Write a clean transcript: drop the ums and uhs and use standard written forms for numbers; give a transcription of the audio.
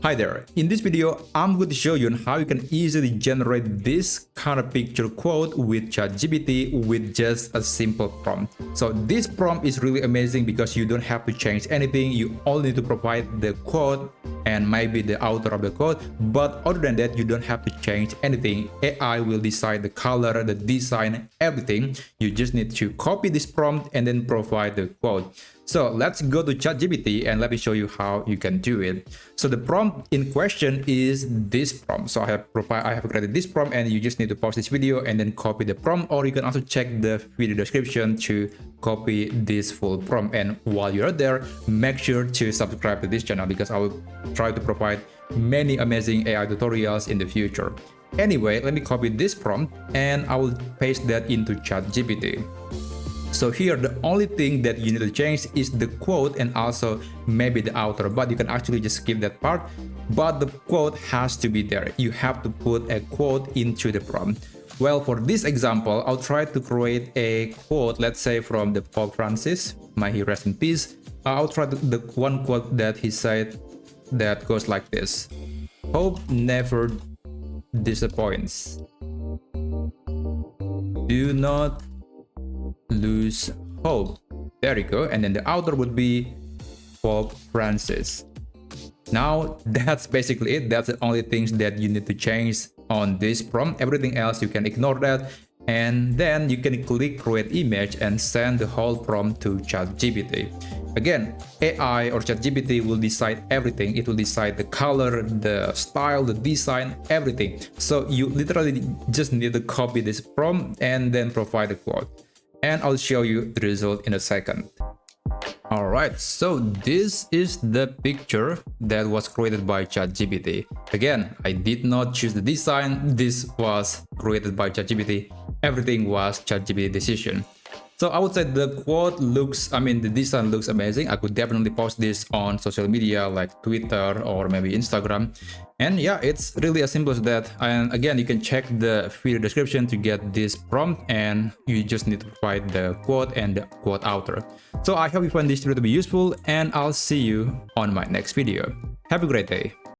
Hi there, in this video I'm going to show you on how you can easily generate this kind of picture quote with ChatGPT with just a simple prompt. So this prompt is really amazing because you don't have to change anything, you only need to provide the quote and maybe the author of the quote, but other than that you don't have to change anything. AI will decide the color, the design, everything. You just need to copy this prompt and then provide the quote. So let's go to ChatGPT and let me show you how you can do it. So the prompt in question is this prompt. So I have created this prompt, and you just need to pause this video and then copy the prompt, or you can also check the video description to copy this full prompt. And while you're there, make sure to subscribe to this channel because I will try to provide many amazing AI tutorials in the future. Anyway, let me copy this prompt and I will paste that into ChatGPT. So here, the only thing that you need to change is the quote and also maybe the author, but you can actually just skip that part. But the quote has to be there. You have to put a quote into the prompt. Well, for this example, I'll try to create a quote, let's say from the Pope Francis, may he rest in peace. I'll try the one quote that he said that goes like this: "Hope never disappoints. Do not lose hope." There you go. And then the author would be Pope Francis. Now that's basically it. That's the only things that you need to change on this prompt. Everything else you can ignore that, and then you can click create image and send the whole prompt to ChatGPT. Again, AI or ChatGPT will decide everything. It will decide the color, the style, the design, everything. So you literally just need to copy this prompt and then provide a quote. And I'll show you the result in a second. Alright, so this is the picture that was created by ChatGPT. Again, I did not choose the design. This was created by ChatGPT. Everything was ChatGPT decision. So I would say the quote looks, the design looks amazing. I could definitely post this on social media like Twitter or maybe Instagram. And yeah, it's really as simple as that. And again, you can check the video description to get this prompt, and you just need to provide the quote and the quote author. So I hope you find this video to be useful, and I'll see you on my next video. Have a great day.